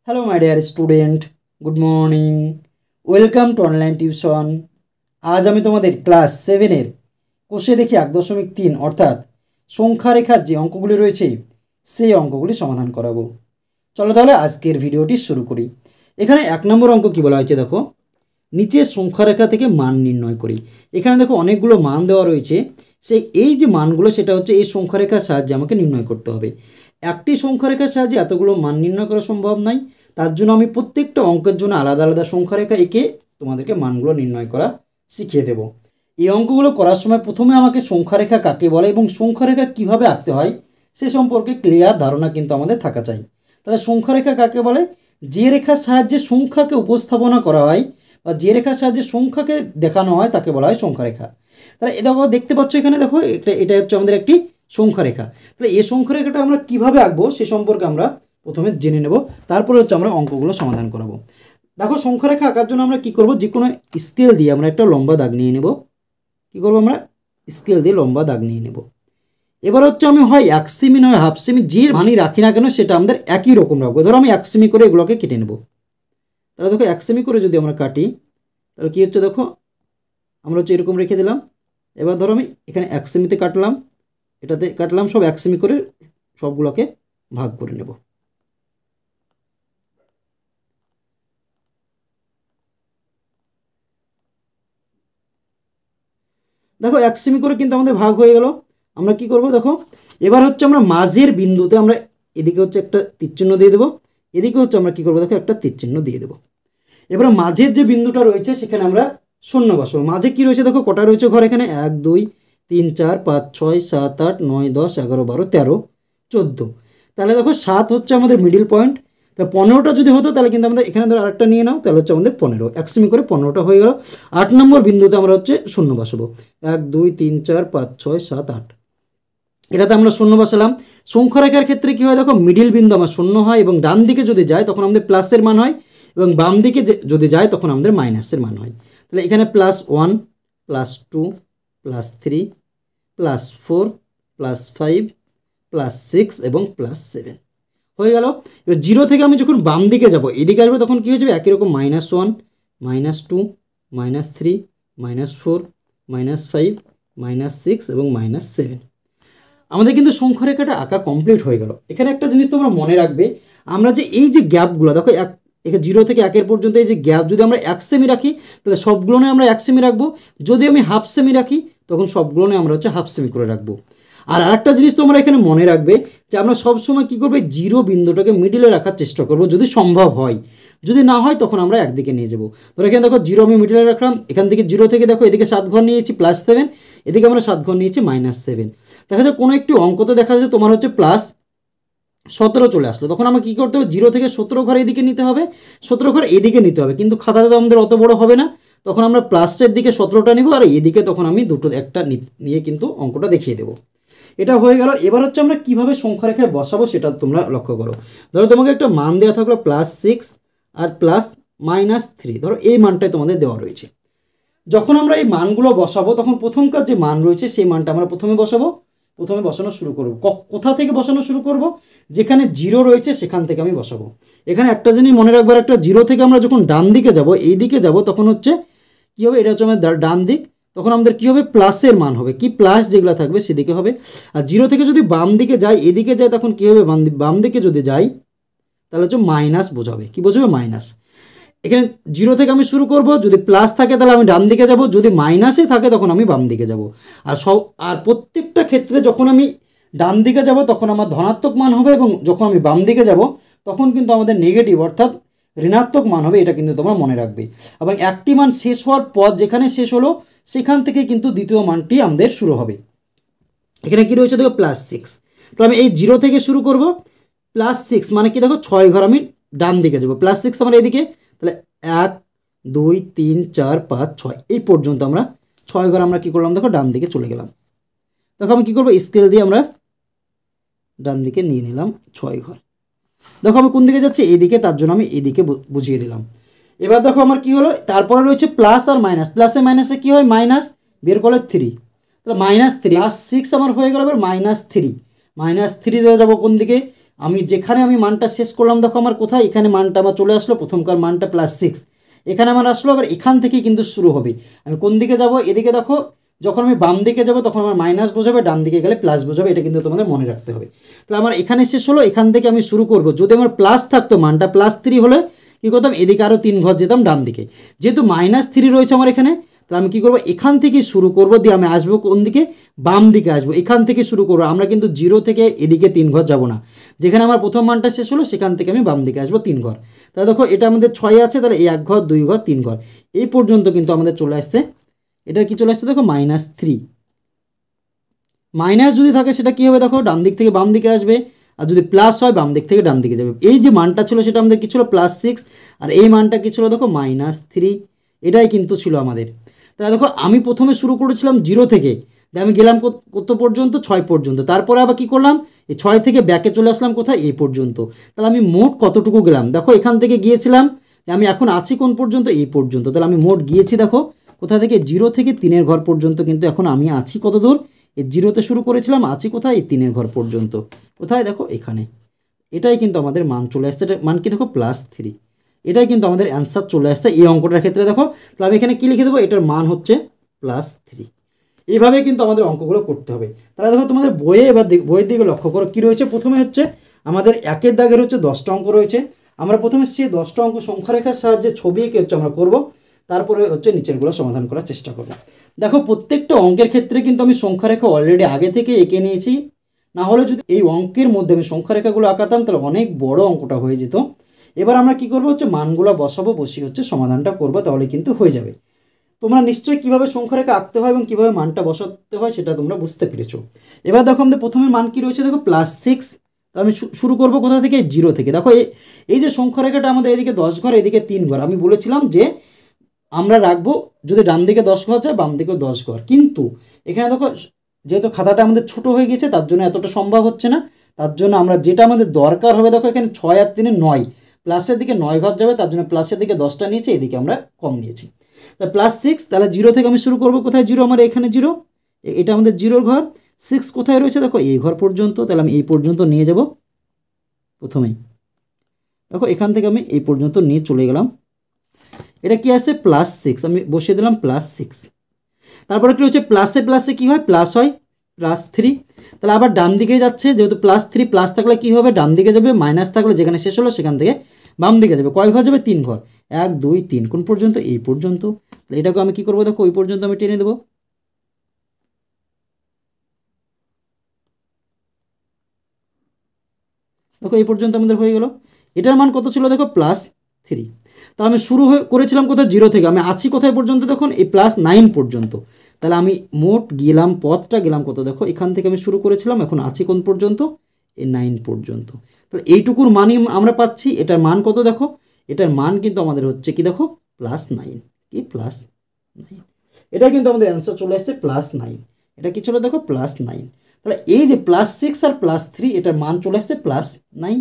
Hello my dear student, good morning. Welcome to online tuition. आज আমি তোমাদের class 7 এর কোষে দেখি 1.3 অর্থাৎ সংখ্যা রেখার যে অঙ্কগুলি রয়েছে সেই অঙ্কগুলি সমাধান করাবো। চলো তাহলে আজকের ভিডিওটি শুরু করি। এখানে 1 নম্বর অঙ্ক কি বলা হয়েছে দেখো, নিচে সংখ্যা রেখা থেকে মান নির্ণয় করি। এখানে দেখো অনেকগুলো মান দেওয়া রয়েছে, সেই এই যে মানগুলো সেটা হচ্ছে এই সংখ্যা রেখার সাহায্যে আমাকে নির্ণয় করতে হবে। একটি সংখ্যা রেখার সাহায্যে এতগুলো মান নির্ণয় করা সম্ভব নয়, তার জন্য আমি প্রত্যেকটা অঙ্কের জন্য আলাদা আলাদা সংখ্যা রেখা এঁকে তোমাদেরকে মানগুলো নির্ণয় করা শিখিয়ে দেব। এই অঙ্কগুলো করার সময় প্রথমে আমাকে সংখ্যা রেখা কাকে বলে এবং সংখ্যা রেখা কীভাবে আঁকতে হয় সে সম্পর্কে ক্লিয়ার ধারণা কিন্তু আমাদের থাকা চাই। তাহলে সংখ্যা রেখা কাকে বলে? যে রেখার সাহায্যে সংখ্যাকে উপস্থাপনা করা হয় বা যে রেখার সাহায্যে সংখ্যাকে দেখানো হয় তাকে বলা হয় সংখ্যা রেখা। তাহলে এ দেখো, দেখতে পাচ্ছ এখানে দেখো, এটা হচ্ছে আমাদের একটি সংখ্যা রেখা। তাহলে এই সংখ্যা রেখাটা আমরা কীভাবে আঁকবো সে সম্পর্কে আমরা প্রথমে জেনে নেব, তারপরে হচ্ছে আমরা অঙ্কগুলো সমাধান করাবো। দেখো, সংখ্যা রেখা আঁকার জন্য আমরা কি করব, যে কোনো স্কেল দিয়ে আমরা একটা লম্বা দাগ নিয়ে নেব। কি করব, আমরা স্কেল দিয়ে লম্বা দাগ নিয়ে নেব। এবার হচ্ছে আমি হয় 1 সেমি নয় হাফ সেমি, যে মানই রাখি না কেন সেটা আমাদের একই রকম রাখবো। ধরো আমি 1 সেমি করে এগুলোকে কেটে নেব। তাহলে দেখো 1 সেমি করে যদি আমরা কাটি তাহলে কী হচ্ছে দেখো, আমরা হচ্ছে এরকম রেখে দিলাম। এবার ধরো আমি এখানে 1 সেমিতে কাটলাম, এটাতে কাটলাম, সব 1 সেমি করে সবগুলোকে ভাগ করে নেব। দেখো 1 সেমি করে কিন্তু আমাদের ভাগ হয়ে গেল। আমরা কি করব দেখো, এবার হচ্ছে আমরা মাঝের বিন্দুতে আমরা এদিকে হচ্ছে একটা তীরচিহ্ন দিয়ে দেবো, এদিকে হচ্ছে আমরা কি করবো দেখো একটা তীরচিহ্ন দিয়ে দেবো। এবার মাঝের যে বিন্দুটা রয়েছে সেখানে আমরা শূন্য বসাবো। মাঝে কি রয়েছে দেখো, কটা রয়েছে ঘর, এখানে 1 2 3 4 5 6 7 8 9 10 11 12 13 14। তাহলে দেখো 7 হচ্ছে আমাদের মিডিল পয়েন্ট। তাহলে 15টা যদি হতো তাহলে কিন্তু আমাদের এখানে ধরো আরেকটা নিয়ে নাও, তাহলে হচ্ছে আমাদের 15 1 সেমি করে 15টা হয়ে গেল। 8 নম্বর বিন্দুতে আমরা হচ্ছে শূন্য বসাবো, 1 2 3 4 5 6 7 8, এটাতে আমরা শূন্য বসালাম। সংখ্যা রেখার ক্ষেত্রে কি হয় দেখো, মিডিল বিন্দু আমার শূন্য হয় এবং ডান দিকে যদি যায় তখন আমাদের প্লাসের মান হয় এবং বাম দিকে যদি যায় তখন আমাদের মাইনাসের মান হয়। তাহলে এখানে +1 +2 +3 +4 +5 +6 এবং +7 হয়ে গেল। এবার 0 থেকে আমি যখন বাম দিকে যাব এদিকে আসবো তখন কী হয়ে যাবে, একই রকম -1 -2 -3 -4 -5 -6 এবং -7। আমাদের কিন্তু সংখ্যা রেখাটা আঁকা কমপ্লিট হয়ে গেল। এখানে একটা জিনিস তোমরা মনে রাখবে, আমরা যে এই যে গ্যাপগুলো দেখো, 0 থেকে 1 পর্যন্ত এই যে গ্যাপ যদি আমরা 1 সেমি রাখি তাহলে সবগুলো নিয়ে আমরা 1 সেমি রাখবো, যদি আমি হাফ সেমি রাখি তখন সবগুলো নিয়ে আমরা হচ্ছে হাফ সেমি করে রাখবো। আর আরেকটা জিনিস তোমরা এখানে মনে রাখবে যে আমরা সবসময় কী করবো, 0 বিন্দুটাকে মিডিলে রাখার চেষ্টা করবো যদি সম্ভব হয়, যদি না হয় তখন আমরা একদিকে নিয়ে যাবো। ধরো এখানে দেখো 0 আমি মিডিলে রাখলাম, এখান থেকে 0 থেকে দেখো এদিকে 7 ঘর নিয়েছি +7, এদিকে আমরা 7 ঘর নিয়েছি -7। দেখা যায় কোনো একটি অঙ্কতে দেখা যায় তোমার হচ্ছে +17 চলে আসলো, তখন আমরা কী করতে হবে, 0 থেকে 17 ঘর এদিকে নিতে হবে, 17 ঘর এদিকে নিতে হবে, কিন্তু খাতাটা তো আমাদের অত বড় হবে না, তখন আমরা প্লাসের দিকে 17টা নিব আর এদিকে তখন আমি দুটো একটা নিয়ে কিন্তু অঙ্কটা দেখিয়ে দেবো। এটা হয়ে গেল। এবার হচ্ছে আমরা কীভাবে সংখ্যা রেখায় বসাবো সেটা তোমরা লক্ষ্য করো। ধরো তোমাকে একটা মান দেওয়া থাকলো +6 আর +-3, ধরো এই মানটাই তোমাদের দেওয়া রয়েছে। যখন আমরা এই মানগুলো বসাবো তখন প্রথমকার যে মান রয়েছে সেই মানটা আমরা প্রথমে বসানো শুরু করব। কোথা থেকে বসানো শুরু করব, যেখানে 0 রয়েছে সেখান থেকে আমি বসাবো। এখানে একটা জিনিস মনে রাখবার, একটা 0 থেকে আমরা যখন ডান দিকে যাব, এই দিকে যাব, তখন হচ্ছে কী হবে, এটা হচ্ছে আমাদের ডান দিক, তখন আমাদের কী হবে, প্লাসের মান হবে, কি প্লাস যেগুলো থাকবে সেদিকে হবে। আর 0 থেকে যদি বাম দিকে যাই, এদিকে যায়, তখন কী হবে, বাম দিকে যদি যাই তাহলে হচ্ছে মাইনাস বোঝাবে, কি বোঝাবে, মাইনাস। এখানে 0 থেকে আমি শুরু করব, যদি প্লাস থাকে তাহলে আমি ডান দিকে যাব, যদি মাইনাসে থাকে তখন আমি বাম দিকে যাব। আর প্রত্যেকটা ক্ষেত্রে যখন আমি ডান দিকে যাব তখন আমার ধনাত্মক মান হবে এবং যখন আমি বাম দিকে যাব তখন কিন্তু আমাদের নেগেটিভ অর্থাৎ ঋণাত্মক মান হবে, এটা কিন্তু তোমরা মনে রাখবে। এবং একটি মান শেষ হওয়ার পর যেখানে শেষ হলো সেখান থেকে কিন্তু দ্বিতীয় মানটি আমাদের শুরু হবে। এখানে কি রয়েছে দেখো +6, তাহলে আমি এই 0 থেকে শুরু করব, +6 মানে কি দেখো 6 ঘর আমি ডান দিকে যাব, +6 আমার এদিকে, তাহলে 1 2 3 4 5 6 এই পর্যন্ত আমরা 6 ঘর আমরা কী করলাম দেখো ডান দিকে চলে গেলাম। দেখো আমি কী করবো, স্কেল দিয়ে আমরা ডান দিকে নিয়ে নিলাম 6 ঘর। দেখো আমি কোন দিকে যাচ্ছি, এইদিকে, তার জন্য আমি এইদিকে বুঝিয়ে দিলাম। এবার দেখো আমার কী হলো, তারপরে রয়েছে প্লাস আর মাইনাস, প্লাসে মাইনাসে কী হয়, মাইনাস, বের করলে 3, তাহলে -3 +6 আমার হয়ে গেল। এবার -3 দেওয়া যাবো কোন দিকে, আমি যেখানে আমি মানটা শেষ করলাম দেখো আমার কোথায়, এখানে মানটা আমার চলে আসলো, প্রথমকার মানটা +6, এখানে আমার আসলো। আবার এখান থেকেই কিন্তু শুরু হবে। আমি কোন দিকে যাব, এদিকে দেখো, যখন আমি বাম দিকে যাব তখন আমার মাইনাস বোঝাবে, ডান দিকে গেলে প্লাস বোঝাবে, এটা কিন্তু তোমাদের মনে রাখতে হবে। তাহলে আমার এখানে শেষ হলো, এখান থেকে আমি শুরু করব। যদি আমার প্লাস থাকতো, মানটা +3 হলে কী করতাম, এদিকে আরও 3 ঘর যেতাম ডান দিকে। যেহেতু -3 রয়েছে আমার এখানে, তাহলে আমি কী করবো, এখান থেকে শুরু করব, দিয়ে আমি আসবো কোন দিকে, বাম দিকে আসবো, এখান থেকে শুরু করবো। আমরা কিন্তু 0 থেকে এদিকে 3 ঘর যাব না, যেখানে আমার প্রথম মানটা শেষ হলো সেখান থেকে আমি বাম দিকে আসবো 3 ঘর। তাহলে দেখো এটা আমাদের 6 আছে, তাহলে 1 ঘর 2 ঘর 3 ঘর এই পর্যন্ত কিন্তু আমাদের চলে আসছে। এটা কি চলে আসছে দেখো, -3। মাইনাস যদি থাকে সেটা কী হবে দেখো, ডান দিক থেকে বাম দিকে আসবে, আর যদি প্লাস হয় বাম দিক থেকে ডান দিকে যাবে। এই যে মানটা ছিল সেটা আমাদের কী ছিল, +6, আর এই মানটা কী ছিল দেখো, -3। এটাই কিন্তু ছিল আমাদের। তাহলে দেখো আমি প্রথমে শুরু করেছিলাম 0 থেকে, আমি গেলাম কত পর্যন্ত, 6 পর্যন্ত। তারপরে আবার কী করলাম, এই 6 থেকে ব্যাকে চলে আসলাম কোথায়, এই পর্যন্ত। তাহলে আমি মোট কতটুকু গেলাম দেখো, এখান থেকে গিয়েছিলাম, আমি এখন আছি কোন পর্যন্ত, এই পর্যন্ত। তাহলে আমি মোট গিয়েছি দেখো কোথা থেকে, 0 থেকে 3-এর ঘর পর্যন্ত। কিন্তু এখন আমি আছি কত দূর, এই 0-তে শুরু করেছিলাম, আছি কোথায়, এই 3-এর ঘর পর্যন্ত। কোথায় দেখো, এখানে। এটাই কিন্তু আমাদের মান চলে আসছে। মান কি দেখো, +3। এটাই কিন্তু আমাদের অ্যান্সার চলে আসছে এই অঙ্কটার ক্ষেত্রে। দেখো তাহলে আমি এখানে কী লিখে দেবো, এটার মান হচ্ছে +3। এইভাবে কিন্তু আমাদের অঙ্কগুলো করতে হবে। তাহলে দেখো তোমাদের বইয়ে, এবার বইয়ের দিকে লক্ষ্য করো কী রয়েছে। প্রথমে হচ্ছে আমাদের 1-এর দাগের হচ্ছে 10টা অঙ্ক রয়েছে। আমরা প্রথমে সেই 10টা অঙ্ক সংখ্যারেখার সাহায্যে ছবি এঁকে হচ্ছে আমরা করব, তারপরে হচ্ছে নিচেরগুলো সমাধান করার চেষ্টা করব। দেখো প্রত্যেকটা অঙ্কের ক্ষেত্রে কিন্তু আমি সংখ্যারেখা অলরেডি আগে থেকে এঁকে নিয়েছি। না হলে যদি এই অঙ্কের মধ্যে আমি সংখ্যারেখাগুলো আঁকাতাম তাহলে অনেক বড় অঙ্কটা হয়ে যেত। এবার আমরা কি করব, হচ্ছে মানগুলো বসাবো, বসিয়ে হচ্ছে সমাধানটা করব, তাহলে কিন্তু হয়ে যাবে। তোমরা নিশ্চয়ই কীভাবে সংখ্যারেখা আঁকতে হয় এবং কীভাবে মানটা বসাতে হয় সেটা তোমরা বুঝতে পেরেছো। এবার দেখো আমাদের প্রথমে মান কী রয়েছে দেখো, +6। তো আমি শুরু করব কোথা থেকে, 0 থেকে। দেখো এই যে সংখ্যারেখাটা আমাদের এদিকে 10 ঘর, এদিকে 3 ঘর। আমি বলেছিলাম যে আমরা রাখবো যদি ডান দিকে 10 ঘর যায়, বাম দিকেও 10 ঘর। কিন্তু এখানে দেখো যেহেতু খাতাটা আমাদের ছোট হয়ে গেছে, তার জন্য এতটা সম্ভব হচ্ছে না। তার জন্য আমরা যেটা আমাদের দরকার হবে, দেখো এখানে 6 আর 3 9, প্লাসের দিকে 9 ঘর যাবে, তার জন্য প্লাসের দিকে 10টা নিয়েছি, এদিকে আমরা কম নিয়েছি। তা +6, তাহলে 0 থেকে আমি শুরু করবো কোথায়, 0 আমার এখানে 0, এটা আমাদের 0-র ঘর। 6 কোথায় রয়েছে দেখো, এই ঘর পর্যন্ত। তাহলে আমি এই পর্যন্ত নিয়ে যাব প্রথমেই। দেখো এখান থেকে আমি এই পর্যন্ত নিয়ে চলে গেলাম। এটা কি আছে, +6, আমি বসিয়ে দিলাম +6। তারপরে কি হচ্ছে, প্লাসে প্লাসে কী হয়, প্লাস হয়, +3। তাহলে আবার ডান দিকে যাচ্ছে, যেহেতু +3, প্লাস থাকলে কী হবে, ডান দিকে যাবে, মাইনাস থাকলে যেখানে শেষ হলো সেখান থেকে বাম দিকে যাবে। কয় ঘর যাবে, 3 ঘর। 1 2 3, কোন পর্যন্ত, এই পর্যন্ত। এটাকে আমি কী করবো দেখো, ওই পর্যন্ত আমি টেনে দেবো। দেখো এই পর্যন্ত আমাদের হয়ে গেল। এটার মান কত ছিল দেখো, +3। তা আমি শুরু করেছিলাম কোথায়, 0 থেকে। আমি আছি কোথায় পর্যন্ত, দেখুন এই +9 পর্যন্ত। তাহলে আমি মোট গেলাম, পথটা গেলাম কত দেখো, এখান থেকে আমি শুরু করেছিলাম, এখন আছি কোন পর্যন্ত, এই 9 পর্যন্ত। তাহলে এইটুকুর মানই আমরা পাচ্ছি। এটার মান কত দেখো, এটার মান কিন্তু আমাদের হচ্ছে কি দেখো, +9। কি +9, এটা কিন্তু আমাদের অ্যান্সার চলে আসছে +9। এটা কি ছিল দেখো, +9। তাহলে এই যে +6 আর +3, এটার মান চলে আসছে +9।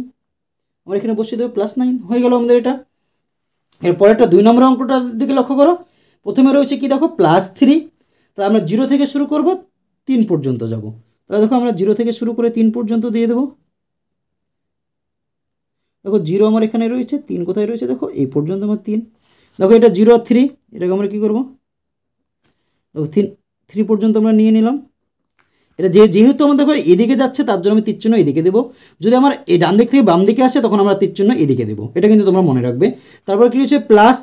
আমরা এখানে বসিয়ে দেবো, +9 হয়ে গেল আমাদের এটা। এরপর একটা 2 নম্বর অঙ্কটার দিকে লক্ষ্য করো। প্রথমে রয়েছে কি দেখো, +3। তাহলে আমরা 0 থেকে শুরু করব, 3 পর্যন্ত যাব। তাহলে দেখো আমরা 0 থেকে শুরু করে 3 পর্যন্ত দিয়ে দেবো। দেখো 0 আমার এখানে রয়েছে, 3 কোথায় রয়েছে দেখো, এই পর্যন্ত আমার 3। দেখো এটা 0 আর 3, এটাকে আমরা কী করবো, দেখো 3 পর্যন্ত আমরা নিয়ে নিলাম। এটা যেহেতু আমার দেখো এদিকে যাচ্ছে, তার জন্য আমি তীর চিহ্ন এদিকে দেবো। যদি আমার এই ডান দিক থেকে বাম দিকে আসে, তখন আমরা তীর চিহ্ন এদিকে দেবো। এটা কিন্তু তোমরা মনে রাখবে। তারপর কী হচ্ছে, +6,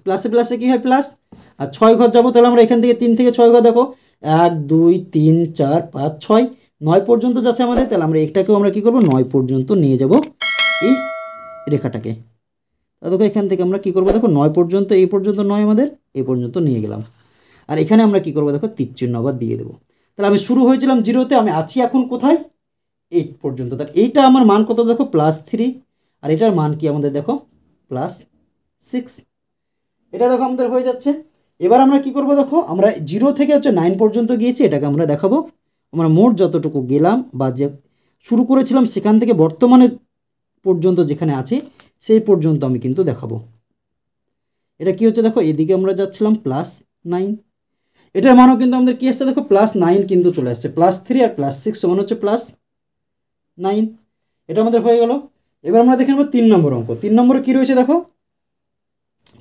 প্লাসে প্লাসে কী হয়, প্লাস। আর 6 ঘর যাবো, তাহলে আমরা এখান থেকে 3 থেকে 6 ঘর দেখো, 1 2 3 4 5 6 9 পর্যন্ত যাচ্ছে আমাদের। তাহলে আমরা এটাকেও আমরা কী করবো, 9 পর্যন্ত নিয়ে যাব এই রেখাটাকে। তা দেখো এখান থেকে আমরা কী করবো দেখো, 9 পর্যন্ত, এই পর্যন্ত 9 আমাদের, এই পর্যন্ত নিয়ে গেলাম। আর এখানে আমরা কী করবো দেখো, তীর চিহ্ন আবার দিয়ে দেবো। তাহলে আমি শুরু হয়েছিলাম 0-তে, আমি আছি এখন কোথায়, 8 পর্যন্ত। তাহলে এইটা আমার মান কত দেখো, +3। আর এটার মান কি আমাদের দেখো, +6। এটা দেখো আমাদের হয়ে যাচ্ছে। এবার আমরা কি করব দেখো, আমরা 0 থেকে হচ্ছে 9 পর্যন্ত গিয়েছি, এটাকে আমরা দেখাবো আমরা মোট যতটুকু গেলাম বা যে শুরু করেছিলাম সেখান থেকে বর্তমানে পর্যন্ত যেখানে আছি সেই পর্যন্ত আমি কিন্তু দেখাবো। এটা কি হচ্ছে দেখো, এদিকে আমরা যাচ্ছিলাম +9। এটার মানও কিন্তু আমাদের কী আসছে দেখো, +9 কিন্তু চলে আসছে। +3 আর +6 সমান হচ্ছে +9। এটা আমাদের হয়ে গেল। এবার আমরা দেখে নেব 3 নম্বর অঙ্ক। 3 নম্বরে কী রয়েছে দেখো,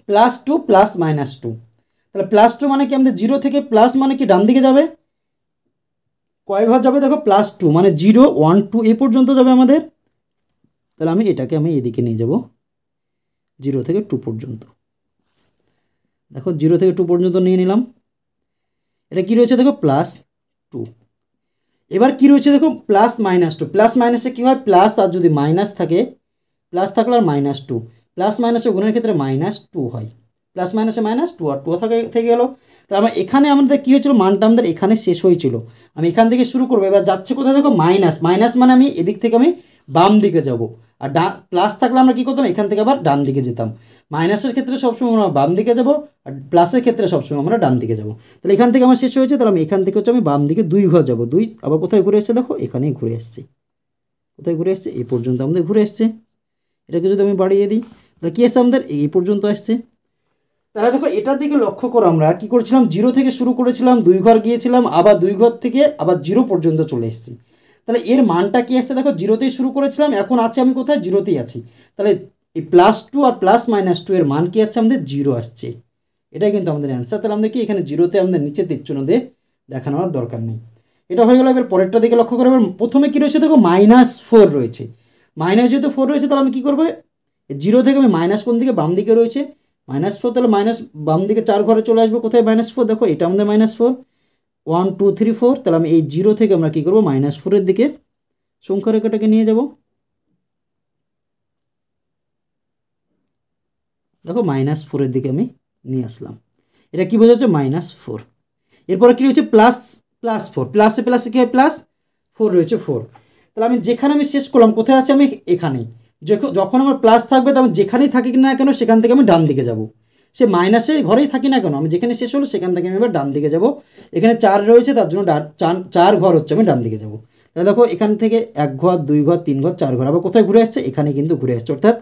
+2 + -2। তাহলে +2 মানে কি, আমাদের 0 থেকে প্লাস মানে কি ডান দিকে যাবে, কয় ঘর যাবে দেখো, +2 মানে 0 1 2 এ পর্যন্ত যাবে আমাদের। তাহলে এটাকে এদিকে নিয়ে যাব 0 থেকে 2 পর্যন্ত। দেখো 0 থেকে 2 পর্যন্ত নিয়ে নিলাম। এটা কি রয়েছে দেখো, +2। এবার কি রয়েছে দেখো, +-2। প্লাস মাইনাসে কী হয়, প্লাস আর যদি মাইনাস থাকে, প্লাস থাকলে আর -2, প্লাস মাইনাসে গুণের ক্ষেত্রে -2 হয়, প্লাস মাইনাসে -2 আর 2 থেকে গেল। তার এখানে আমাদের কী হয়েছিল, মানটা আমাদের এখানে শেষ হয়েছিল। আমি এখান থেকে শুরু করবো, এবার যাচ্ছে কোথায় দেখো, মাইনাস। মাইনাস মানে আমি এদিক থেকে বাম দিকে যাব, আর প্লাস থাকলে আমরা কী করতাম, এখান থেকে আবার ডান দিকে যেতাম। মাইনাসের ক্ষেত্রে সবসময় আমরা বাম দিকে যাব, আর প্লাসের ক্ষেত্রে সবসময় আমরা ডান দিকে যাব। তাহলে এখান থেকে আমার শেষ হয়েছে, তাহলে এখান থেকে আমি বাম দিকে 2 ঘর যাব। 2 আবার কোথায় ঘুরে এসছে দেখো, এখানেই ঘুরে এসছে। কোথায় ঘুরে এসছে, এই পর্যন্ত আমাদের ঘুরে এসছে। এটাকে যদি আমি বাড়িয়ে দিই, তাহলে কী আসছে আমাদের, এই পর্যন্ত আসছে। তাহলে দেখো এটার দিকে লক্ষ্য করো, আমরা কী করেছিলাম, 0 থেকে শুরু করেছিলাম, 2 ঘর গিয়েছিলাম, আবার 2 ঘর থেকে আবার 0 পর্যন্ত চলে এসেছি। তাহলে এর মানটা কী আসছে দেখো, 0তেই শুরু করেছিলাম, এখন আছে আমি কোথায়, 0তেই আছি। তাহলে এই +2 আর +-2 এর মান কী আছে আমাদের, 0 আসছে। এটাই কিন্তু আমাদের অ্যান্সার। তাহলে আমাদের কি এখানে 0তে আমাদের নিচে তীরচিহ্ন দিয়ে দেখানোর দরকার নেই। এটা হয়ে গেল। এবার পরেরটা দিকে লক্ষ্য করো, এবার প্রথমে কী রয়েছে দেখো, -4 রয়েছে। মাইনাস যেহেতু 4 রয়েছে, তাহলে আমি কী করবো, 0 থেকে আমি মাইনাস কোন দিকে, বাম দিকে রয়েছে, -4, তাহলে মাইনাস বাম দিকে 4 ঘরে চলে আসবো। কোথায়, -4, দেখো এটা আমাদের -4, 1 2 3 4। তাহলে আমি এই 0 থেকে আমরা কী করবো, -4-এর দিকে সংখ্যা রেখাটাকে নিয়ে যাব। দেখো -4-এর দিকে আমি নিয়ে আসলাম। এটা কী বোঝাচ্ছে, -4। এরপরে কী রয়েছে, +4, প্লাসে প্লাসে কী হয়, +4 রয়েছে, 4। তাহলে আমি যেখানে শেষ করলাম, কোথায় আছে, আমি এখানেই। যখন আমার প্লাস থাকবে, তো আমি যেখানেই থাকি না কেন, সেখান থেকে আমি ডান দিকে যাব। সে মাইনাসে ঘরেই থাকি না কেন, আমি যেখানে শেষ হলো সেখান থেকে আমি এবার ডান দিকে যাব। এখানে 4 রয়েছে, তার জন্য 4 ঘর হচ্ছে, আমি ডান দিকে যাব। তাহলে দেখো এখান থেকে 1 ঘর 2 ঘর 3 ঘর 4 ঘর, আবার কোথায় ঘুরে আসছে, এখানে কিন্তু ঘুরে আসছে, অর্থাৎ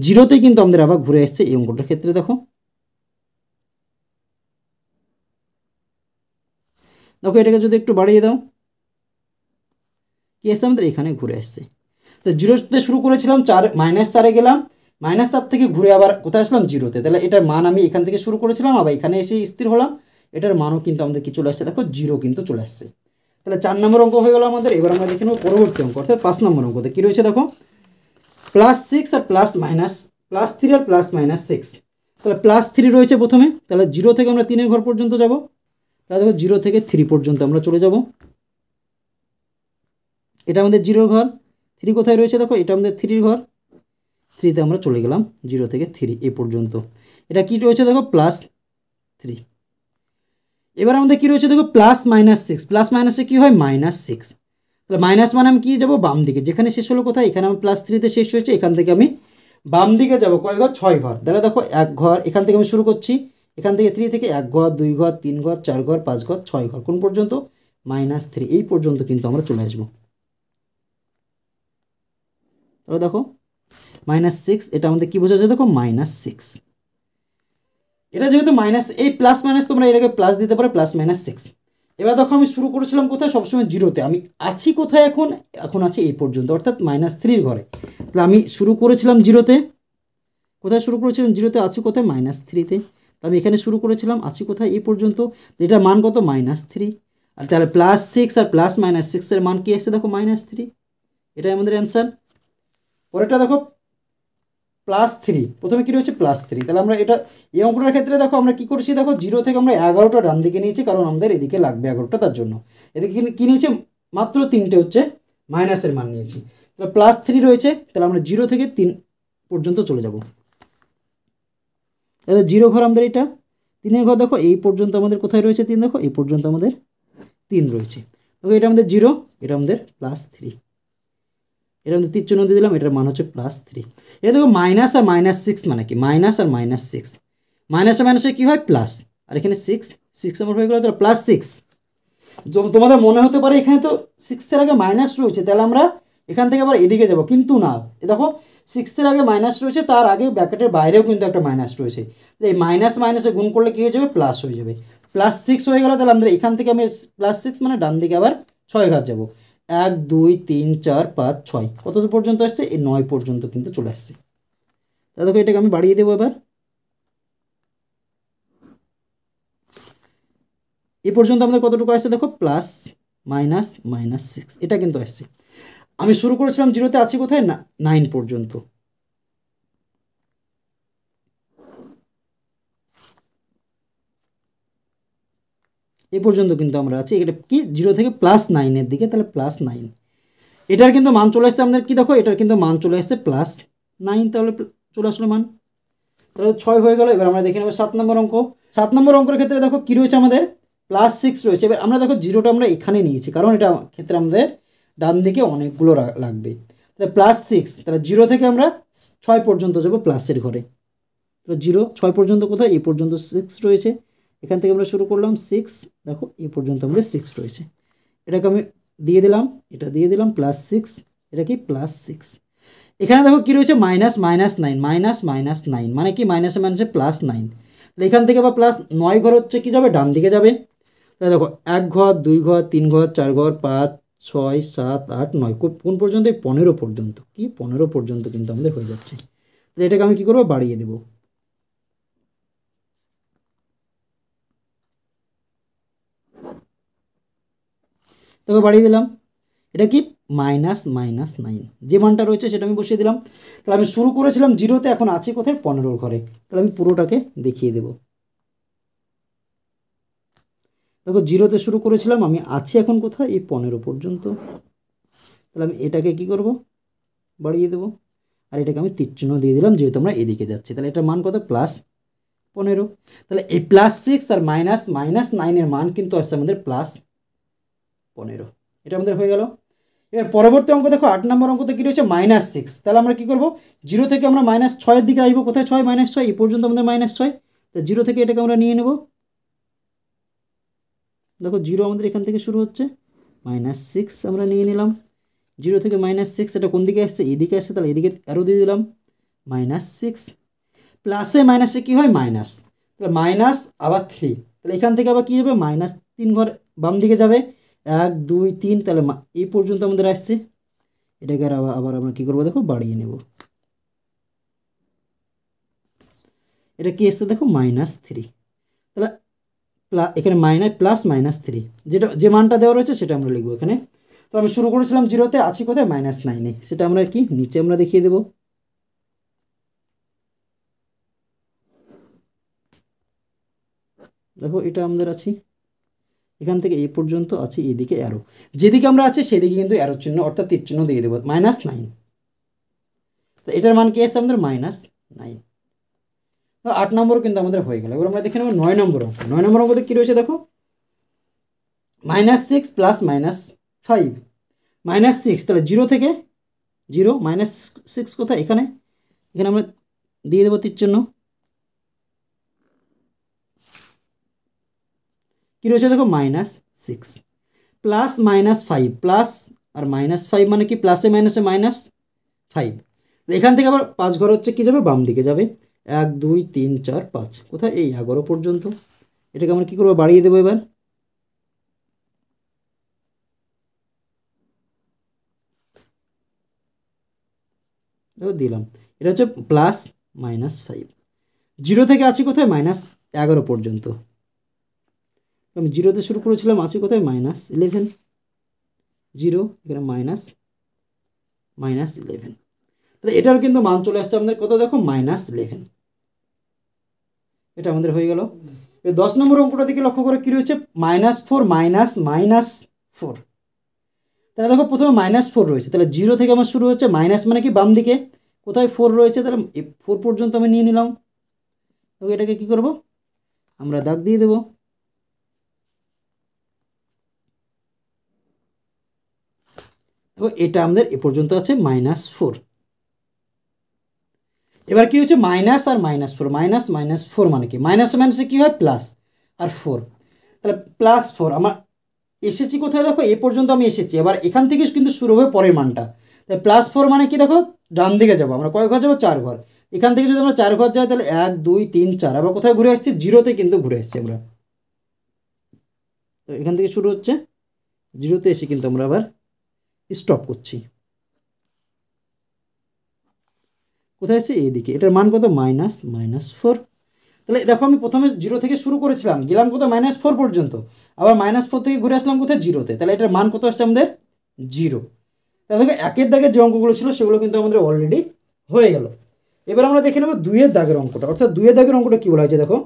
0তেই কিন্তু আমাদের আবার ঘুরে আসছে এই অঙ্কটার ক্ষেত্রে। দেখো দেখো এটাকে যদি একটু বাড়িয়ে দাও, কি আসছে আমাদের, এখানে ঘুরে আসছে। তো 0তে শুরু করেছিলাম, -4-এ গেলাম, -4 থেকে ঘুরে আবার কোথায় আসলাম, 0তে। তাহলে এটার মান আমি এখান থেকে শুরু করেছিলাম, আবার এখানে এসে স্থির হলাম। এটার মানও কিন্তু আমাদের কি চলে আসছে দেখো, 0 কিন্তু চলে আসছে। তাহলে 4 নম্বর অঙ্ক হয়ে গেল আমাদের। এবার আমরা দেখে নেব পরবর্তী অঙ্ক, অর্থাৎ 5 নম্বর অঙ্কতে কী রয়েছে দেখো, +6 আর +3 আর +-6। তাহলে +3 রয়েছে প্রথমে, তাহলে 0 থেকে আমরা 3-এর ঘর পর্যন্ত যাব। তাহলে দেখো 0 থেকে 3 পর্যন্ত আমরা চলে যাব। এটা আমাদের 0 ঘর। 3 কোথায় রয়েছে দেখো, এটা আমাদের 3 ঘর। 3তে আমরা চলে গেলাম, 0 থেকে 3 এ পর্যন্ত। এটা কি রয়েছে দেখো, +3। এবার আমাদের কি রয়েছে দেখো, +-6। প্লাস মাইনাসে কী হয়, -6। তাহলে মাইনাস মানে আমি কী যাবো, বাম দিকে। যেখানে শেষ হলো কোথায়, এখানে আমি +3-তে শেষ হয়েছে, এখান থেকে আমি বাম দিকে যাব। কয় ঘর, 6 ঘর। তাহলে দেখো 1 ঘর, এখান থেকে আমি শুরু করছি, এখান থেকে 3 থেকে 1 ঘর 2 ঘর 3 ঘর 4 ঘর 5 ঘর 6 ঘর, কোন পর্যন্ত, -3 এই পর্যন্ত কিন্তু আমরা চলে আসবো। তাহলে দেখো -6, এটা আমাদের কী বোঝাচ্ছে দেখো, -6। এটা যেহেতু মাইনাস, এই প্লাস মাইনাস তোমরা এটাকে প্লাস দিতে পারো, +-6। এবার দেখো আমি শুরু করেছিলাম কোথায়, সবসময় 0তে। আমি আছি কোথায় এখন, এখন আছি এই পর্যন্ত, অর্থাৎ -3-এর ঘরে। তাহলে আমি শুরু করেছিলাম 0তে, কোথায় শুরু করেছিলাম, 0তে। আছি কোথায়, -3-তে। আমি এখানে শুরু করেছিলাম, আছি কোথায়, এই পর্যন্ত। এটার মান কত, -3। আর তাহলে +6 আর +-6-এর মান কি আসছে দেখো, -3। এটাই আমাদের অ্যান্সার। পরেরটা দেখো, +3, প্রথমে কী রয়েছে, +3। তাহলে আমরা এটা, এই অঙ্কটার ক্ষেত্রে দেখো আমরা কী করেছি দেখো, 0 থেকে আমরা 11টা ডান দিকে নিয়েছি, কারণ আমাদের এদিকে লাগবে 11টা, তার জন্য। এদিকে কী নিয়েছি, মাত্র 3টে হচ্ছে মাইনাসের মান নিয়েছি। তাহলে +3 রয়েছে, তাহলে আমরা 0 থেকে 3 পর্যন্ত চলে যাব। তাহলে 0 ঘর আমাদের এটা, 3-এর ঘর দেখো এই পর্যন্ত আমাদের কোথায় রয়েছে, 3, দেখো এই পর্যন্ত আমাদের 3 রয়েছে। দেখো এটা আমাদের 0, এটা আমাদের +3। এটা আমাদের তীর চিহ্ন দিয়ে দিলাম, এটার মান হচ্ছে +3। এটা দেখো মাইনাস আর -6 মানে কি, মাইনাস আর -6, মাইনাসে মাইনাসে কী হয়, প্লাস। আর এখানে 6 আমার হয়ে গেলো, তাহলে +6। তোমাদের মনে হতে পারে এখানে তো 6-এর আগে মাইনাস রয়েছে, তাহলে আমরা এখান থেকে আবার এদিকে যাব, কিন্তু না। দেখো 6-এর আগে মাইনাস রয়েছে, তার আগে ব্র্যাকেটের বাইরেও কিন্তু একটা মাইনাস রয়েছে। এই মাইনাস মাইনাসে গুণ করলে কী হয়ে যাবে, প্লাস হয়ে যাবে। +6 হয়ে গেল, তাহলে আমাদের এখান থেকে আমি +6 মানে ডান দিকে আবার 6 ঘর যাব। 1 2 3 4 5 6 কত পর্যন্ত আসছে? এই 9 পর্যন্ত কিন্তু চলে আসছে। তাহলে দেখো এটাকে আমি বাড়িয়ে দেবো এবার। এ পর্যন্ত আমাদের কতটুকু আসছে দেখো, প্লাস মাইনাস মাইনাস 6 এটা কিন্তু আসছে। আমি শুরু করেছিলাম জিরোতে, আছি কোথায় না 9 পর্যন্ত। এ পর্যন্ত কিন্তু আমরা আছি, এটা কি 0 থেকে +9 দিকে, তাহলে +9 এটার কিন্তু মান চলে আসছে আমাদের কি দেখো, এটার কিন্তু মান চলে আসছে +9, তাহলে চলে আসলো মান, তাহলে 6 হয়ে গেল। এবার আমরা দেখে নেব 7 নম্বর অঙ্ক। 7 নম্বর অঙ্কের ক্ষেত্রে দেখো কী রয়েছে আমাদের, +6 রয়েছে। এবার আমরা দেখো জিরোটা আমরা এখানে নিয়েছি, কারণ এটা ক্ষেত্রে আমাদের ডান দিকে অনেকগুলো লাগবে। তাহলে +6, তাহলে 0 থেকে আমরা 6 পর্যন্ত যাবো প্লাসের ঘরে। তাহলে 0 6 পর্যন্ত কোথায়, এই পর্যন্ত 6 রয়েছে। এখান থেকে আমরা শুরু করলাম 6, দেখো এই পর্যন্ত আমাদের 6 রয়েছে। এটাকে আমি দিয়ে দিলাম, এটা দিয়ে দিলাম +6, এটা কি +6। এখানে দেখো কী রয়েছে, মাইনাস মাইনাস 9, মাইনাস মাইনাস 9 মানে কি মাইনাসে মাইনাসে +9। তাহলে এখান থেকে আবার +9 ঘর হচ্ছে কি যাবে, ডান দিকে যাবে। তাহলে দেখো 1 ঘর 2 ঘর 3 ঘর 4 ঘর 5 6 7 8 9, কোন পর্যন্ত, 15 পর্যন্ত, কি 15 পর্যন্ত কিন্তু আমাদের হয়ে যাচ্ছে। তাহলে এটাকে আমি কী করবো, বাড়িয়ে দেবো। দেখো বাড়িয়ে দিলাম, এটা কি মাইনাস মাইনাস 9, যে মানটা রয়েছে সেটা আমি বসিয়ে দিলাম। তাহলে আমি শুরু করেছিলাম জিরোতে, এখন আছি কোথায়, 15 ঘরে। তাহলে আমি পুরোটাকে দেখিয়ে দেব। দেখো জিরোতে শুরু করেছিলাম, আমি আছি এখন কোথায়, এই 15 পর্যন্ত। তাহলে আমি এটাকে কি করব, বাড়িয়ে দেবো। আর এটাকে আমি তীরচিহ্ন দিয়ে দিলাম, যেহেতু আমরা এদিকে যাচ্ছি। তাহলে এটার মান কত, +15। তাহলে এই +6 আর মাইনাস মাইনাস 9-এর মান কিন্তু আসছে আমাদের +15। এটা আমাদের হয়ে গেল। এবার পরবর্তী অঙ্ক দেখো 8 নম্বর অঙ্কতে কী রয়েছে, -6। তাহলে আমরা কী করবো, 0 থেকে আমরা -6-এর দিকে আসবো, কোথায় 6 -6 এই পর্যন্ত আমাদের -6। তো 0 থেকে এটাকে আমরা নিয়ে নেব। দেখো 0 আমাদের এখান থেকে শুরু হচ্ছে, -6 আমরা নিয়ে নিলাম। 0 থেকে -6 এটা কোন দিকে আসছে, এদিকে আসছে, তাহলে এদিকে অ্যারো দিয়ে দিলাম -6। প্লাসে মাইনাসে কী হয়, মাইনাস, তাহলে মাইনাস আবার 3, তাহলে এখান থেকে আবার কী হবে, -3 ঘর বাম দিকে যাবে, 1 2 3, তাহলে এই পর্যন্ত আমাদের আসছে। এটাকে আবার আমরা কী করবো দেখো, বাড়িয়ে নেব। এটা কি এসছে দেখো, -3। তাহলে এখানে +-3, যেটা যে মানটা দেওয়া রয়েছে সেটা আমরা লিখবো এখানে। তো আমি শুরু করেছিলাম জিরোতে, আছি কোথায়, -9-এ, সেটা আমরা কি নিচে আমরা দেখিয়ে দেবো। দেখো এটা আমাদের আছি, এখান থেকে এই পর্যন্ত আছি, এদিকে অ্যারো, যেদিকে আমরা আছি সেদিকে কিন্তু অ্যারো চিহ্ন অর্থাৎ তীর চিহ্ন দিয়ে দেবো, -9। তো এটার মান কি আসছে আমাদের, -9। 8 নম্বরও কিন্তু আমাদের হয়ে গেল। এবার আমরা দেখে নেব 9 নম্বর অঙ্ক। 9 নম্বর অঙ্কতে কী রয়েছে দেখো, -6 + -5, -6, তাহলে 0 থেকে 0, -6 কোথায়, এখানে এখানে আমরা দিয়ে দেবো তীর চিহ্ন। কী রয়েছে দেখো, -6 প্লাস -5, প্লাস আর -5 মানে কি, প্লাসে মাইনাসে -5। এখান থেকে আবার 5 ঘর হচ্ছে কি যাবে, বাম দিকে যাবে, 1 2 3 4 5, কোথায়, এই 11 পর্যন্ত। এটাকে আমরা কী করবো, বাড়িয়ে দেবো এবার। দেখো দিলাম, এটা হচ্ছে +-5। 0 থেকে আছি কোথায়, -11 পর্যন্ত। আমি 0-তে শুরু করেছিলাম, আছি কোথায়, -11। 0 এখানে -11, তাহলে এটার কিন্তু মান চলে আসছে আমাদের কত দেখো, -11। এটা আমাদের হয়ে গেল। 10 নম্বর অঙ্কটা দিকে লক্ষ্য করে কী রয়েছে, -4 -4। তাহলে দেখো প্রথমে -4 রয়েছে, তাহলে 0 থেকে আমার শুরু হচ্ছে, মাইনাস মানে কি বাম দিকে, কোথায় 4 রয়েছে, তাহলে 4 পর্যন্ত আমি নিয়ে নিলাম। তো এটাকে কী করব, আমরা দাগ দিয়ে দেব। দেখো এটা আমাদের এ পর্যন্ত আছে -4। এবার কি হচ্ছে, মাইনাস আর -4, মাইনাস -4 মানে কি, মাইনাসে মাইনাসে কী হয়, প্লাস আর 4, তাহলে +4 আমার এসেছি কোথায় দেখো, এ পর্যন্ত আমি এসেছি। এবার এখান থেকে কিন্তু শুরু হবে পরের মানটা, তাই +4 মানে কি দেখো, ডান দিকে যাবো আমরা, কয় ঘর যাবো, 4 ঘর। এখান থেকে যদি আমরা 4 ঘর যাই, তাহলে 1 2 3 4, আবার কোথায় ঘুরে আসছি, 0-তে কিন্তু ঘুরে আসছি আমরা। তো এখান থেকে শুরু হচ্ছে, 0-তে এসে কিন্তু আমরা আবার স্টপ করছি। কোথায় আছে? এইদিকে। এটার মান কত? -4। তাহলে দেখো আমি প্রথমে 0 থেকে শুরু করেছিলাম, গেলাম কত? -4 পর্যন্ত, আবার -4 থেকে ঘুরে আসলাম কোথায়? 0-তে। তাহলে এটার মান কত আসছে আমাদের? 0। তাহলে দেখো একের দাগের যে অঙ্কগুলো ছিল সেগুলো কিন্তু আমাদের অলরেডি হয়ে গেল। এবার আমরা দেখে নেব 2-এর দাগের অঙ্কটা। অর্থাৎ 2-এর দাগের অঙ্কটা কী বলা হয়েছে দেখো,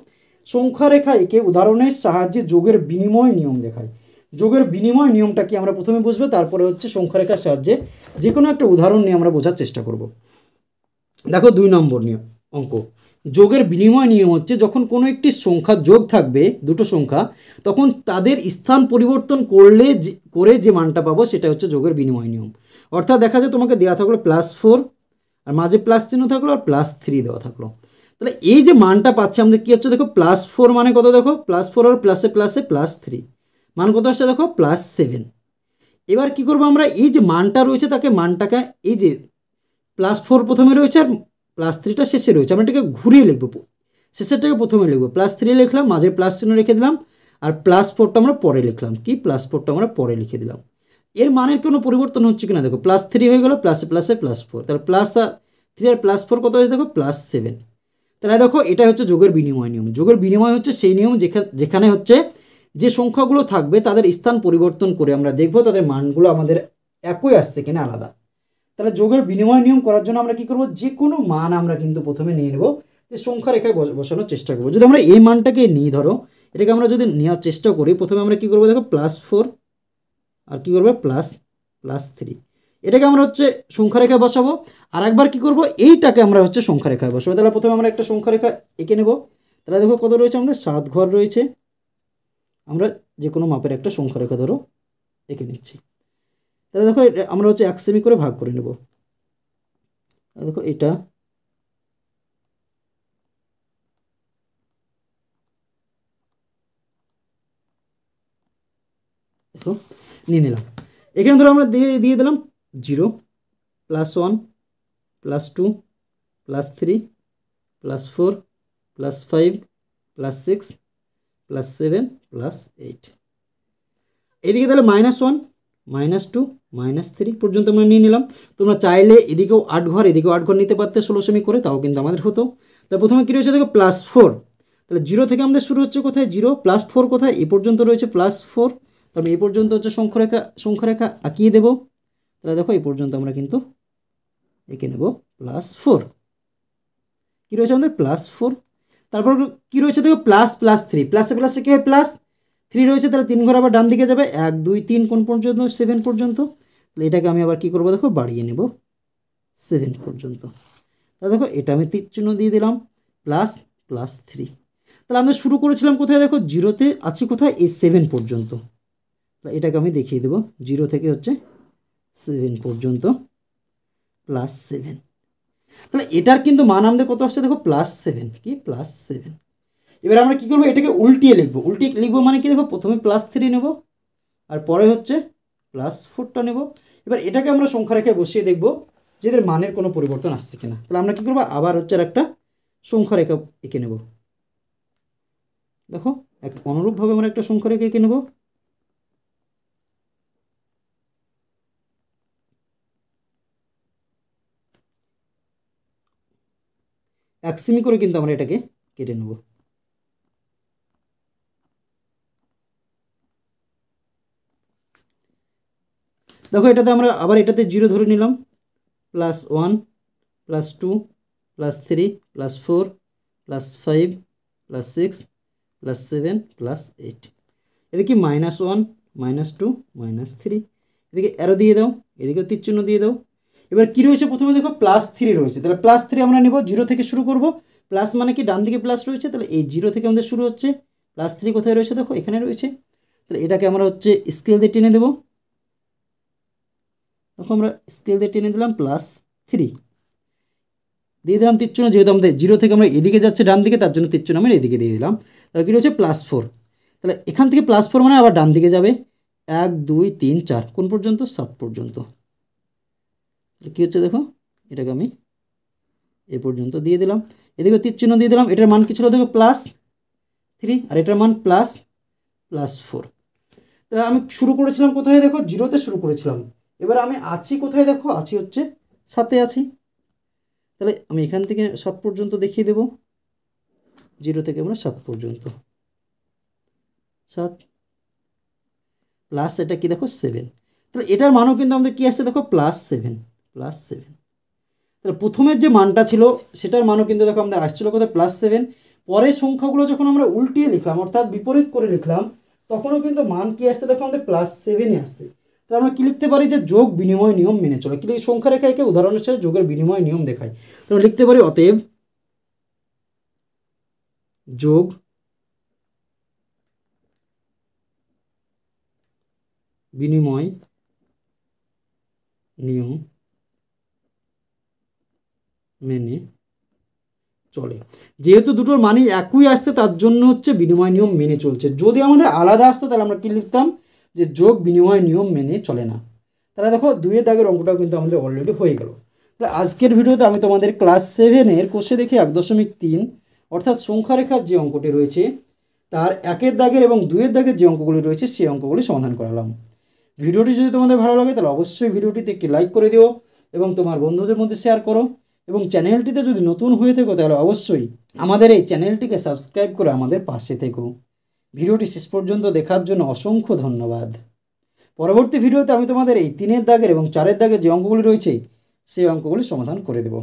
সংখ্যা রেখা একে উদাহরণের সাহায্যে যোগের বিনিময় নিয়ম দেখায়। যোগের বিনিময় নিয়মটা কি আমরা প্রথমে বুঝবো, তারপরে হচ্ছে সংখ্যা রেখার সাহায্যে যে কোনো একটা উদাহরণ নিয়ে আমরা বোঝার চেষ্টা করব। দেখো 2 নম্বর নিয়ম অঙ্ক, যোগের বিনিময় নিয়ম হচ্ছে যখন কোনো একটি সংখ্যা যোগ থাকবে, দুটো সংখ্যা, তখন তাদের স্থান পরিবর্তন করে যে মানটা পাবো সেটা হচ্ছে যোগের বিনিময় নিয়ম। অর্থাৎ দেখা যায় তোমাকে দেওয়া থাকলো +4, আর মাঝে প্লাস চিহ্ন থাকলো, আর +3 দেওয়া থাকলো। তাহলে এই যে মানটা পাচ্ছে আমাদের কী হচ্ছে দেখো, +4 মানে কত দেখো, +4 আর প্লাসে প্লাসে +3 মান কত আসছে দেখো, +7। এবার কি করবো আমরা, এই যে মানটা রয়েছে মানটাকে এই যে +4 প্রথমে রয়েছে আর +3টা শেষে রয়েছে, আমরা এটাকে ঘুরিয়ে লিখবো, শেষেরটাকে প্রথমে লিখবো, +3 লিখলাম, মাঝে প্লাস চিহ্ন রেখে দিলাম, আর +4টা আমরা পরে লিখলাম, কি +4টা আমরা পরে লিখে দিলাম। এর মানের কোনো পরিবর্তন হচ্ছে কিনা দেখো, +3 হয়ে গেল, প্লাসে প্লাসে +4, তাহলে +3 আর +4 কত হয়েছে দেখো, +7। তাহলে দেখো এটা হচ্ছে যোগের বিনিময় নিয়ম। যোগের বিনিময় হচ্ছে সেই নিয়ম যেখানে হচ্ছে যে সংখ্যাগুলো থাকবে তাদের স্থান পরিবর্তন করে আমরা দেখবো তাদের মানগুলো আমাদের একই আসছে কিনা আলাদা। তাহলে যোগের বিনিময় নিয়ম করার জন্য আমরা কি করব, যে কোনো মান আমরা কিন্তু প্রথমে নিয়ে নেব, যে সংখ্যা রেখায় বসানোর চেষ্টা করবো। যদি আমরা এই মানটাকে নিই, ধরো এটাকে আমরা যদি নেওয়ার চেষ্টা করি, প্রথমে আমরা কি করবো দেখো, +4 আর কি করবো +3, এটাকে আমরা হচ্ছে সংখ্যা রেখায় বসাবো। আর একবার কি করব, এইটাকে আমরা হচ্ছে সংখ্যা রেখায় বসাবো। তাহলে প্রথমে আমরা একটা সংখ্যা রেখা এঁকে নেব। তাহলে দেখো কত রয়েছে আমাদের, 7 ঘর রয়েছে। আমরা যে কোনো মাপের একটা সংখ্যা রেখা ধরো এঁকে নিচ্ছি। তাহলে দেখো আমরা হচ্ছে 1 সেমি করে ভাগ করে নেব। দেখো এটা দেখো নিয়ে নিলাম। এখানে ধরো আমরা দিয়ে দিলাম 0, +1, +2, +3, +4, +5, +6, +7, +8। এদিকে তাহলে -1, -2, -3 পর্যন্ত আমরা নিয়ে নিলাম। তোমরা চাইলে এদিকেও 8 ঘর এদিকেও 8 ঘর নিতে পারতে 16 সেমি করে, তাও কিন্তু আমাদের হতো। তাহলে প্রথমে কী রয়েছে দেখো, +4। তাহলে 0 থেকে আমাদের শুরু হচ্ছে কোথায়, 0, +4 কোথায়, এ পর্যন্ত রয়েছে +4, তাহলে এই পর্যন্ত হচ্ছে সংখ্যা রেখা আঁকিয়ে দেবো। তাহলে দেখো এই পর্যন্ত আমরা কিন্তু এঁকে নেব +4। কী রয়েছে আমাদের +4, তারপর কী রয়েছে দেখো, ++3, প্লাসে প্লাসে কী হয়, +3 রয়েছে, তাহলে 3 ঘর আবার ডান দিকে যাবে, 1 2 3 কোন পর্যন্ত, 7 পর্যন্ত। তাহলে এটাকে আমি আবার কী করবো দেখো, বাড়িয়ে নেব 7 পর্যন্ত। তাহলে দেখো এটা আমি তীর চিহ্ন দিয়ে দিলাম, ++3। তাহলে আমরা শুরু করেছিলাম কোথায় দেখো, 0-তে আছি কোথায়, এই 7 পর্যন্ত। তাহলে এটাকে আমি দেখিয়ে দেবো, 0 থেকে হচ্ছে 7 পর্যন্ত, +7। তাহলে এটার কিন্তু মান আমাদের কত আসছে দেখো, +7, কি +7। এবার আমরা কি করবো, এটাকে উল্টিয়ে লিখবো মানে কি দেখো, প্রথমে +3 নেব, আর পরে হচ্ছে +4টা নেব। এবার এটাকে আমরা সংখ্যা রেখায় বসিয়ে দেখব যে এদের মানের কোনো পরিবর্তন আসছে কিনা। তাহলে আমরা কি করবো, আবার হচ্ছে আর একটা সংখ্যা রেখা এঁকে নেব। দেখো অনুরূপভাবে আমরা একটা সংখ্যা রেখা এঁকে নেব। এক সেমি করে কিন্তু আমরা এটাকে কেটে নেব। দেখো এটাতে আমরা আবার এটাতে 0 ধরে নিলাম, +1, +2, +3, +4, +5, +6, +7, +8। এদিকে -1, -2, -3, এদিকে অ্যারো দিয়ে দাও, এদিকে তীর চিহ্ন দিয়ে দাও। এবার কী রয়েছে, প্রথমে দেখো +3 রয়েছে, তাহলে +3 আমরা নেব, 0 থেকে শুরু করব। প্লাস মানে কি, ডান দিকে প্লাস রয়েছে, তাহলে এই 0 থেকে আমাদের শুরু হচ্ছে, +3 কোথায় রয়েছে দেখো, এখানে রয়েছে। তাহলে এটাকে আমরা হচ্ছে স্কেল দিয়ে টেনে দেবো। তখন আমরা স্কেল দিয়ে টেনে দিলাম, +3 দিয়ে দিলাম তীর চিহ্ন, যেহেতু আমাদের 0 থেকে আমরা এদিকে যাচ্ছে ডান দিকে, তার জন্য তীর চিহ্ন আমরা এদিকে দিয়ে দিলাম। তাহলে কী রয়েছে, +4। তাহলে এখান থেকে +4 মানে আবার ডান দিকে যাবে, 1 2 3 4 কোন পর্যন্ত, 7 পর্যন্ত। কী হচ্ছে দেখো, এটাকে আমি এ পর্যন্ত দিয়ে দিলাম, এদিকে তীর চিহ্ন দিয়ে দিলাম। এটার মান কি ছিল দেখো, +3, আর এটার মান +4। তাহলে আমি শুরু করেছিলাম কোথায় দেখো, 0-তে শুরু করেছিলাম, এবার আমি আছি কোথায় দেখো, আছি হচ্ছে 7-এ আছি। তাহলে আমি এখান থেকে 7 পর্যন্ত দেখিয়ে দেব, 0 থেকে আমরা 7 পর্যন্ত, 7 প্লাস এটা কি দেখো 7। তাহলে এটার মানও কিন্তু আমাদের কি আসছে দেখো +7, +7। তাহলে প্রথমের যে মানটা ছিল সেটার মানও কিন্তু দেখো আমাদের আসছিল কোথায় +7। পরের সংখ্যাগুলো যখন আমরা উল্টিয়ে লিখলাম অর্থাৎ বিপরীত করে লিখলাম তখনও কিন্তু মান কি আসছে দেখো আমাদের +7ই আসছে। তাহলে আমরা কি লিখতে পারি যে যোগ বিনিময় নিয়ম মেনে চলে, কিন্তু এই সংখ্যা রেখা একে উদাহরণের সাথে যোগের বিনিময় নিয়ম দেখায়। তাহলে লিখতে পারি অতএব যোগ বিনিময় নিয়ম মেনে চলে। যেহেতু দুটোর মানই একই আসছে তার জন্য হচ্ছে বিনিময় নিয়ম মেনে চলছে। যদি আমাদের আলাদা আসতো তাহলে আমরা কি লিখতাম যে যোগ বিনিময় নিয়ম মেনে চলে না। তাহলে দেখো 2-এর দাগের অঙ্কটাও কিন্তু আমাদের অলরেডি হয়ে গেল। তাহলে আজকের ভিডিওতে আমি তোমাদের ক্লাস 7-এর কোষে দেখে 1.3 অর্থাৎ সংখ্যারেখার যে অঙ্কটি রয়েছে তার 1-এর দাগের এবং 2-এর দাগের যে অঙ্কগুলি রয়েছে সেই অঙ্কগুলি সমাধান করালাম। ভিডিওটি যদি তোমাদের ভালো লাগে তাহলে অবশ্যই ভিডিওটিতে একটি লাইক করে দিও এবং তোমার বন্ধুদের মধ্যে শেয়ার করো, এবং চ্যানেলটিতে যদি নতুন হয়ে থাকো তাহলে অবশ্যই আমাদের এই চ্যানেলটিকে সাবস্ক্রাইব করে আমাদের পাশে থেকো। ভিডিওটি শেষ পর্যন্ত দেখার জন্য অসংখ্য ধন্যবাদ। পরবর্তী ভিডিওতে আমি তোমাদের এই 3-এর দাগের এবং 4-এর দাগের যে অঙ্কগুলি রয়েছে সেই অঙ্কগুলি সমাধান করে দেবো।